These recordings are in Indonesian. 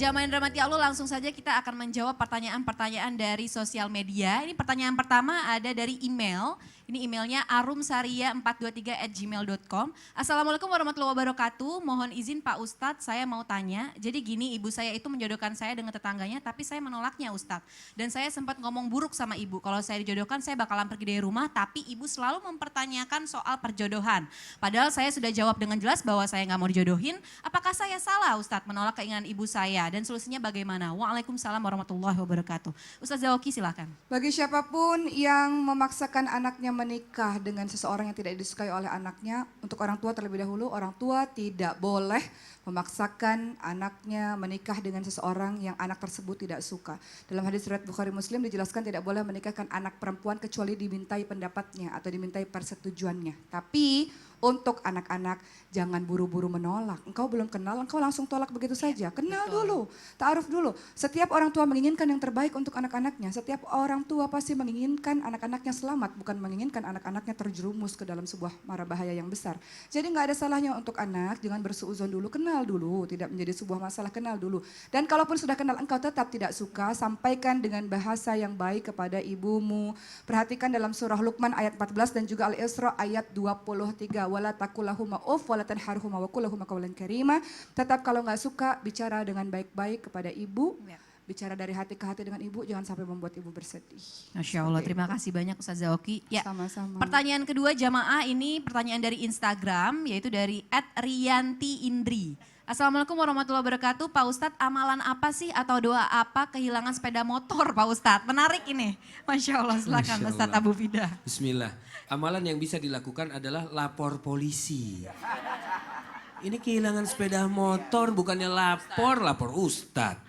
jamaah yang dirahmati Allah, langsung saja kita akan menjawab pertanyaan-pertanyaan dari sosial media. Ini pertanyaan pertama ada dari email. Ini emailnya arumsaria423@gmail.com. Assalamualaikum warahmatullahi wabarakatuh. Mohon izin Pak Ustadz, saya mau tanya. Jadi gini, ibu saya itu menjodohkan saya dengan tetangganya, tapi saya menolaknya Ustadz. Dan saya sempat ngomong buruk sama ibu. Kalau saya dijodohkan, saya bakalan pergi dari rumah, tapi ibu selalu mempertanyakan soal perjodohan. Padahal saya sudah jawab dengan jelas bahwa saya nggak mau dijodohin. Apakah saya salah Ustadz menolak keinginan ibu saya? Dan solusinya bagaimana? Waalaikumsalam warahmatullahi wabarakatuh. Ustadz Zawaki silakan. Bagi siapapun yang memaksakan anaknya menikah dengan seseorang yang tidak disukai oleh anaknya, untuk orang tua terlebih dahulu, orang tua tidak boleh memaksakan anaknya menikah dengan seseorang yang anak tersebut tidak suka. Dalam hadis riwayat Bukhari Muslim dijelaskan tidak boleh menikahkan anak perempuan kecuali dimintai pendapatnya atau dimintai persetujuannya. Tapi untuk anak-anak jangan buru-buru menolak. Engkau belum kenal, engkau langsung tolak begitu saja. Kenal dulu, ta'aruf dulu. Setiap orang tua menginginkan yang terbaik untuk anak-anaknya. Setiap orang tua pasti menginginkan anak-anaknya selamat, bukan menginginkan anak-anaknya terjerumus ke dalam sebuah mara bahaya yang besar. Jadi nggak ada salahnya untuk anak, jangan bersuuzon dulu, kenal dulu. Tidak menjadi sebuah masalah, kenal dulu. Dan kalaupun sudah kenal engkau tetap tidak suka, sampaikan dengan bahasa yang baik kepada ibumu. Perhatikan dalam surah Luqman ayat 14 dan juga Al-Isra ayat 23. Wala takulahuma uf wala tanharhuma wa kulahuma qawlan karima. Tetap kalau nggak suka bicara dengan baik-baik kepada ibu. Ya. Bicara dari hati ke hati dengan ibu, jangan sampai membuat ibu bersedih. Masya Allah, terima kasih banyak Ustaz Zawaki. Ya, sama-sama. Pertanyaan kedua jamaah ini pertanyaan dari Instagram, yaitu dari @riyanti_indri. Assalamualaikum warahmatullahi wabarakatuh. Pak Ustadz, amalan apa sih atau doa apa kehilangan sepeda motor Pak Ustadz? Menarik ini. Masya Allah, silakan Ustadz Abu Fida. Bismillah. Amalan yang bisa dilakukan adalah lapor polisi. Ini kehilangan sepeda motor, bukannya lapor Ustadz.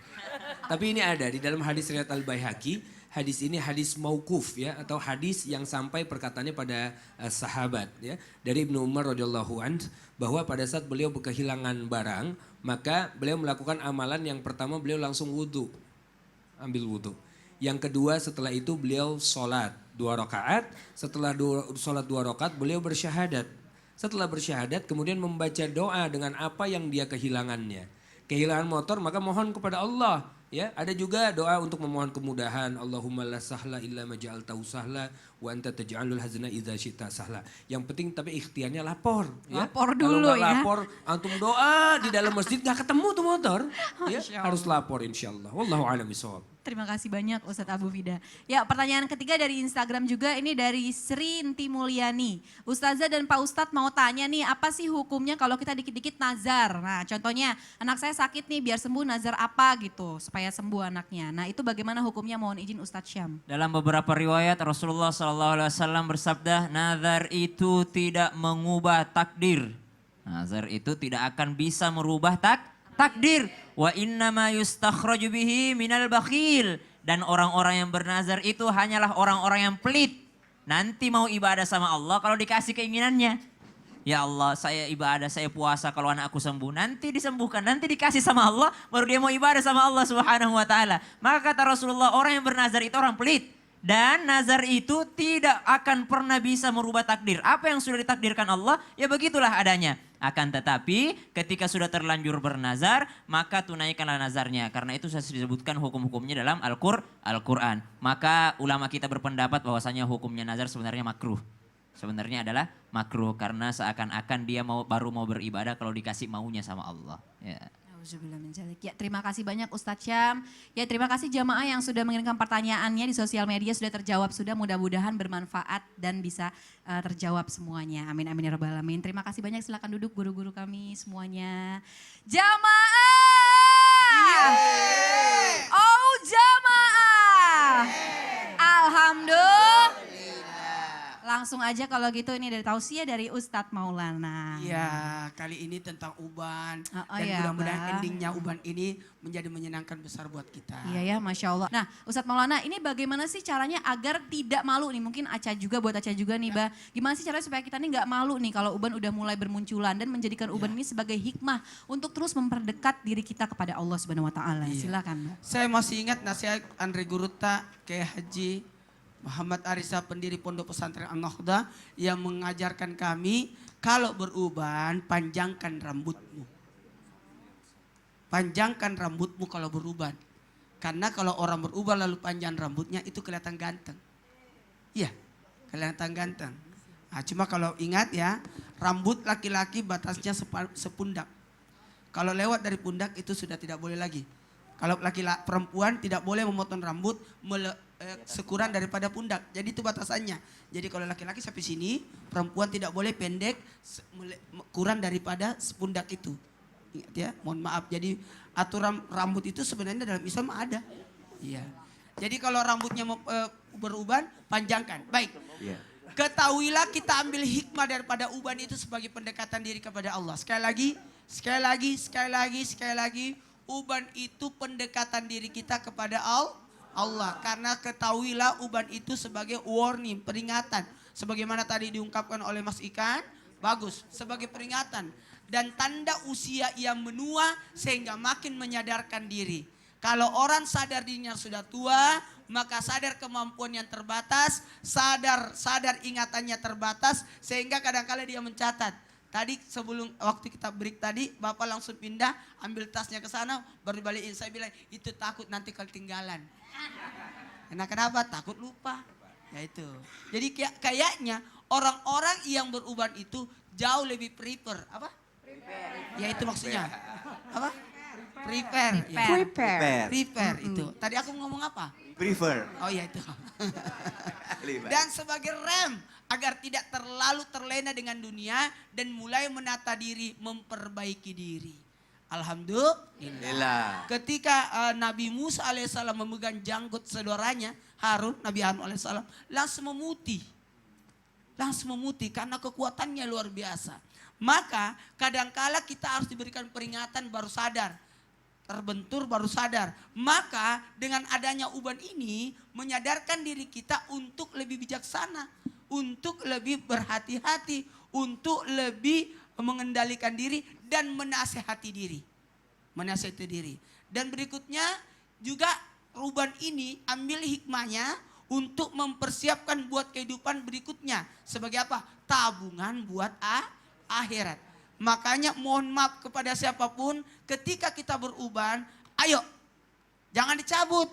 Tapi ini ada di dalam hadis riwayat Al-Baihaqi. Hadis ini hadis mauquf ya, atau hadis yang sampai perkataannya pada sahabat ya. Dari Ibnu Umar radhiyallahu anhu bahwa pada saat beliau kehilangan barang, maka beliau melakukan amalan yang pertama beliau langsung wudhu. Ambil wudhu. Yang kedua setelah itu beliau sholat 2 rakaat. Setelah sholat 2 rakaat beliau bersyahadat. Setelah bersyahadat kemudian membaca doa dengan apa yang dia kehilangannya. Kehilangan motor maka mohon kepada Allah. Ya, ada juga doa untuk memohon kemudahan. Allahumma la sahla illa ma ja'altahu sahla wa anta taj'alul hazna idza syi'ta sahla. Yang penting tapi ikhtiarnya lapor ya. Lapor dulu kalau ya. Lapor antum doa di dalam masjid gak ketemu tuh motor. Ya, harus lapor insyaallah. Wallahu a'lam bishawab. Terima kasih banyak Ustadz Abu Fida. Ya, pertanyaan ketiga dari Instagram juga, ini dari Sri Inti Mulyani. Ustazah dan Pak Ustadz mau tanya nih, apa sih hukumnya kalau kita dikit-dikit nazar? Nah, contohnya anak saya sakit nih, biar sembuh nazar apa gitu supaya sembuh anaknya. Nah, itu bagaimana hukumnya? Mohon izin Ustadz Syam. Dalam beberapa riwayat Rasulullah SAW bersabda, nazar itu tidak mengubah takdir. Nazar itu tidak akan bisa merubah takdir. Wa innama yustakhraju bihi minal bakhil. Dan orang-orang yang bernazar itu hanyalah orang-orang yang pelit. Nanti mau ibadah sama Allah kalau dikasih keinginannya. Ya Allah, saya ibadah, saya puasa kalau anakku sembuh. Nanti disembuhkan, nanti dikasih sama Allah, baru dia mau ibadah sama Allah Subhanahu wa taala. Maka kata Rasulullah, orang yang bernazar itu orang pelit. Dan nazar itu tidak akan pernah bisa merubah takdir. Apa yang sudah ditakdirkan Allah, ya begitulah adanya. Akan tetapi ketika sudah terlanjur bernazar, maka tunaikanlah nazarnya. Karena itu sudah disebutkan hukum-hukumnya dalam Al-Quran. Maka ulama kita berpendapat bahwasanya hukumnya nazar sebenarnya makruh. Sebenarnya adalah makruh karena seakan-akan dia baru mau beribadah kalau dikasih maunya sama Allah. Ya. Ya, terima kasih banyak Ustadz Syam. Ya, terima kasih jamaah yang sudah mengirimkan pertanyaannya di sosial media, sudah terjawab, sudah mudah-mudahan bermanfaat dan bisa terjawab semuanya. Amin amin ya rabbal alamin. Terima kasih banyak, silakan duduk guru-guru kami semuanya. Jamaah! Oh jamaah! Alhamdulillah. Langsung aja kalau gitu, ini dari tausiah dari Ustadz Maulana. Iya, kali ini tentang uban. Dan ya, mudah-mudahan endingnya uban ini menjadi menyenangkan besar buat kita. Iya ya, Masya Allah. Nah Ustadz Maulana, ini bagaimana sih caranya agar tidak malu nih? Mungkin Aca juga, buat Aca juga nih, Bah. Gimana sih caranya supaya kita nih gak malu nih kalau uban udah mulai bermunculan dan menjadikan uban ini sebagai hikmah untuk terus memperdekat diri kita kepada Allah Subhanahu Wa Taala. Silakan. Saya masih ingat nasihat Andre Guruta, Kiai Haji Muhammad Arisa, pendiri Pondok Pesantren An-Nakhdah, yang mengajarkan kami kalau beruban panjangkan rambutmu. panjangkan rambutmu kalau beruban. Karena kalau orang beruban lalu panjang rambutnya itu kelihatan ganteng. Iya, kelihatan ganteng. Nah, cuma kalau ingat ya, rambut laki-laki batasnya sepundak. Kalau lewat dari pundak itu sudah tidak boleh lagi. Kalau perempuan tidak boleh memotong rambut sekurang daripada pundak. Jadi itu batasannya. Jadi kalau laki-laki sampai sini, perempuan tidak boleh pendek kurang daripada pundak itu. Ingat ya, mohon maaf. Jadi aturan rambut itu sebenarnya dalam Islam ada. Iya. Jadi kalau rambutnya beruban, panjangkan. Baik. Iya. Ketahuilah kita ambil hikmah daripada uban itu sebagai pendekatan diri kepada Allah. Sekali lagi. Uban itu pendekatan diri kita kepada Allah. Karena ketahuilah uban itu sebagai warning, peringatan. Sebagaimana tadi diungkapkan oleh Mas Ikan, bagus. Sebagai peringatan. Dan tanda usia yang menua sehingga makin menyadarkan diri. Kalau orang sadar dirinya sudah tua, maka sadar kemampuan yang terbatas, sadar ingatannya terbatas, sehingga kadang-kala dia mencatat. Tadi sebelum waktu kita break tadi, Bapak langsung pindah, ambil tasnya ke sana, baru balikin. Saya bilang, itu takut nanti ketinggalan. Karena kenapa? Takut lupa. Ya itu. Jadi kayaknya orang-orang yang beruban itu jauh lebih prepare. Apa? Ya itu maksudnya. Apa? Prepare. Ya. Prepare itu. Tadi aku ngomong apa? Prefer. Oh ya itu. Dan sebagai rem agar tidak terlalu terlena dengan dunia dan mulai menata diri, memperbaiki diri. Alhamdulillah. Ketika Nabi Musa alaihissalam memegang janggut saudaranya Nabi Harun alaihissalam langsung memutih karena kekuatannya luar biasa. Maka kadangkala kita harus diberikan peringatan baru sadar. Terbentur baru sadar. Maka dengan adanya uban ini menyadarkan diri kita untuk lebih bijaksana. Untuk lebih berhati-hati. Untuk lebih mengendalikan diri dan menasehati diri. Dan berikutnya juga uban ini ambil hikmahnya untuk mempersiapkan buat kehidupan berikutnya. Sebagai apa? Tabungan buat akhirat. Makanya mohon maaf kepada siapapun ketika kita beruban, ayo jangan dicabut.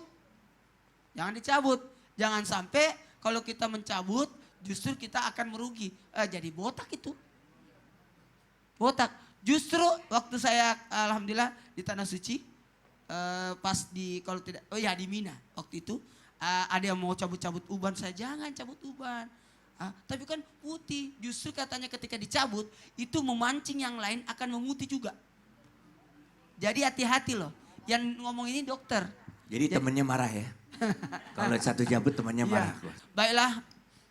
Jangan sampai kalau kita mencabut justru kita akan merugi. Jadi botak itu. Botak. Justru waktu saya alhamdulillah di Tanah Suci pas di Mina waktu itu ada yang mau cabut-cabut uban, saya jangan cabut uban. Tapi kan putih, justru katanya ketika dicabut itu memancing yang lain akan memutih juga. Jadi hati-hati loh. Yang ngomong ini dokter. Jadi temannya marah ya? Kalau satu cabut temannya marah. Baiklah,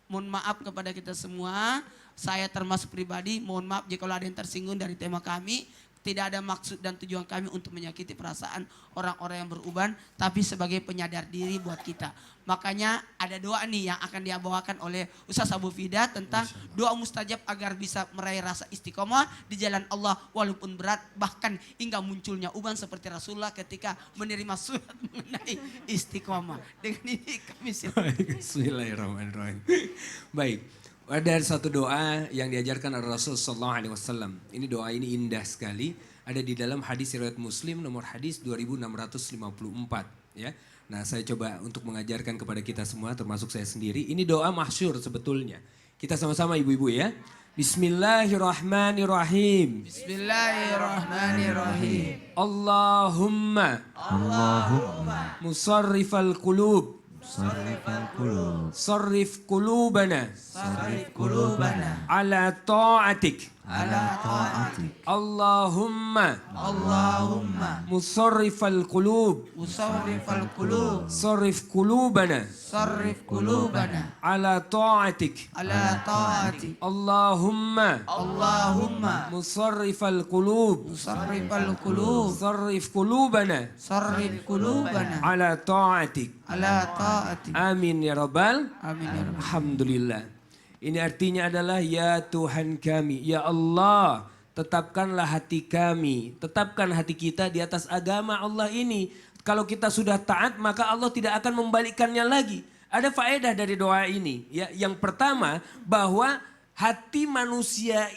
mohon maaf kepada kita semua. Saya termasuk pribadi, mohon maaf jika ada yang tersinggung dari tema kami. Tidak ada maksud dan tujuan kami untuk menyakiti perasaan orang-orang yang beruban. Tapi sebagai penyadar diri buat kita. Makanya ada doa nih yang akan dibawakan oleh Ustaz Abu Fida tentang doa mustajab agar bisa meraih rasa istiqomah di jalan Allah walaupun berat. Bahkan hingga munculnya uban seperti Rasulullah ketika menerima surat mengenai istiqomah. Dengan ini kami Bismillahirrahmanirrahim. Baik. Ada satu doa yang diajarkan oleh Rasulullah SAW. Ini doa ini indah sekali. Ada di dalam hadis riwayat Muslim nomor hadis 2654. Ya. Nah saya coba untuk mengajarkan kepada kita semua termasuk saya sendiri. Ini doa mahsyur sebetulnya. Kita sama-sama ibu-ibu ya. Bismillahirrahmanirrahim. Bismillahirrahmanirrahim. Allahumma musarrifal qulub. صرف قلوبنا على طاعتك اللهم مصرف القلوب صرف قلوبنا على طاعتك اللهم مصرف القلوب صرف قلوبنا على طاعتك Amin ya Rabbal. Alhamdulillah. Ini artinya adalah ya Tuhan kami, ya Allah, tetapkanlah hati kami, tetapkan hati kita di atas agama Allah ini. Kalau kita sudah taat maka Allah tidak akan membalikkannya lagi. Ada faedah dari doa ini. Ya, yang pertama bahwa hati manusia,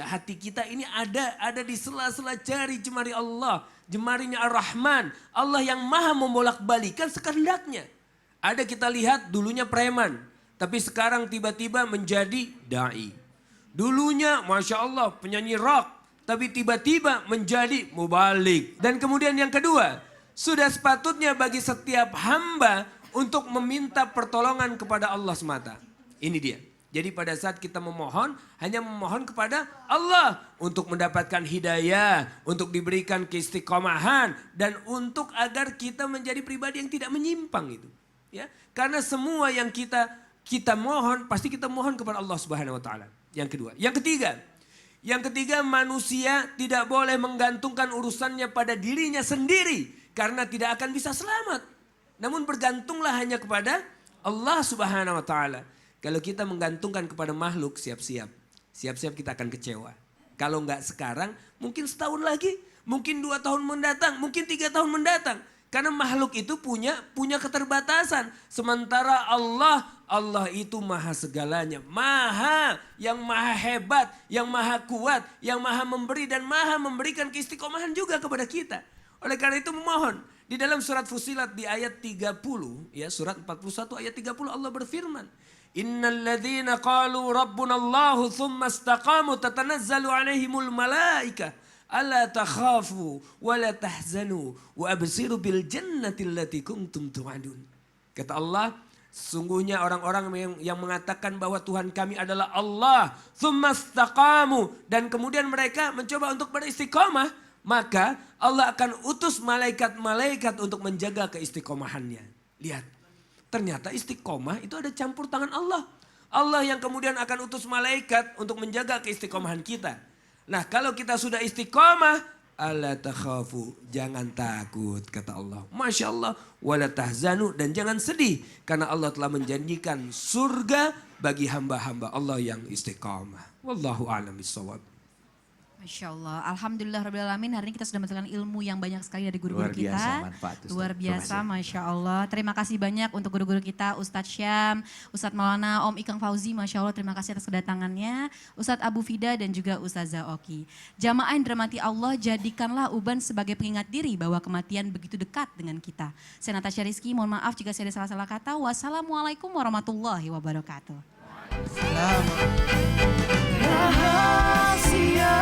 hati kita ini ada di sela-sela jari jemari Allah. Jemarinya Ar-Rahman. Allah yang maha membolak-balikan sekehendaknya. Ada kita lihat dulunya preman. Tapi sekarang tiba-tiba menjadi da'i. Dulunya Masya Allah penyanyi rock. Tapi tiba-tiba menjadi mubalik. Dan kemudian yang kedua. Sudah sepatutnya bagi setiap hamba untuk meminta pertolongan kepada Allah semata. Ini dia. Jadi pada saat kita memohon, hanya memohon kepada Allah untuk mendapatkan hidayah, untuk diberikan keistiqomahan, dan untuk agar kita menjadi pribadi yang tidak menyimpang itu. Ya, karena semua yang kita mohon, pasti kita mohon kepada Allah Subhanahu Wa Taala. Yang kedua, yang ketiga manusia tidak boleh menggantungkan urusannya pada dirinya sendiri, karena tidak akan bisa selamat. Namun bergantunglah hanya kepada Allah Subhanahu Wa Taala. Kalau kita menggantungkan kepada makhluk, siap-siap kita akan kecewa. Kalau enggak sekarang, mungkin setahun lagi, mungkin 2 tahun mendatang, mungkin 3 tahun mendatang. Karena makhluk itu punya keterbatasan. Sementara Allah itu maha segalanya. Yang maha hebat, yang maha kuat, yang maha memberi dan maha memberikan keistiqomahan juga kepada kita. Oleh karena itu memohon. Di dalam surat Fussilat di ayat 30, ya surat 41 ayat 30 Allah berfirman. Innal ladzina qalu rabbunallahu tsumma istaqamu tatanazzalu alaihimul malaika alla takhafu wa la tahzanu wa absiru bil jannati allati kuntum tu'adun. Kata Allah, sesungguhnya orang-orang yang mengatakan bahwa Tuhan kami adalah Allah, tsumma istaqamu, dan kemudian mereka mencoba untuk beristiqamah, maka Allah akan utus malaikat-malaikat untuk menjaga keistiqomahannya. Lihat. Ternyata istiqomah itu ada campur tangan Allah. Allah yang kemudian akan utus malaikat untuk menjaga keistiqomahan kita. Nah kalau kita sudah istiqomah, alla takhafu, jangan takut kata Allah. Masya Allah, wala tahzanu, dan jangan sedih. Karena Allah telah menjanjikan surga bagi hamba-hamba Allah yang istiqomah. Wallahu a'lam bishawab. Masya Allah, Alhamdulillahirrahmanirrahim. Hari ini kita sudah mendapatkan ilmu yang banyak sekali dari guru-guru Luar biasa, kita. manfaat, Ustaz. Luar biasa, Terima kasih. Masya Allah. Terima kasih banyak untuk guru-guru kita, Ustadz Syam, Ustadz Maulana, Om Ikang Fauzi, Masya Allah. Terima kasih atas kedatangannya. Ustadz Abu Fida dan juga Ustazah Oki. Jamaah yang dirahmati Allah, jadikanlah uban sebagai pengingat diri bahwa kematian begitu dekat dengan kita. Saya Natasha Rizky, mohon maaf jika saya ada salah-salah kata. Wassalamualaikum warahmatullahi wabarakatuh. Rahasia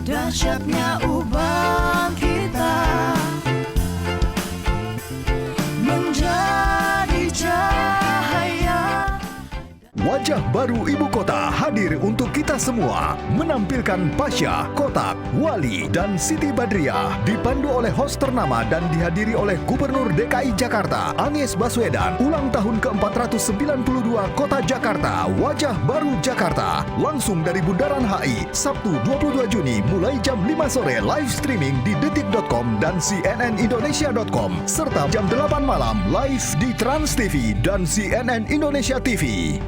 dahsyatnya uban kita menjadi cahaya. Wajah baru Ibu Kota hadir untuk kita semua. Menampilkan Pasha, Kotak, Wali, dan Siti Badriah. Dipandu oleh host ternama dan dihadiri oleh Gubernur DKI Jakarta, Anies Baswedan. Ulang tahun ke-492 Kota Jakarta, Wajah Baru Jakarta. Langsung dari Bundaran HI, Sabtu 22 Juni mulai jam 5 sore live streaming di detik.com dan cnnindonesia.com. Serta jam 8 malam live di Trans TV dan CNN Indonesia TV.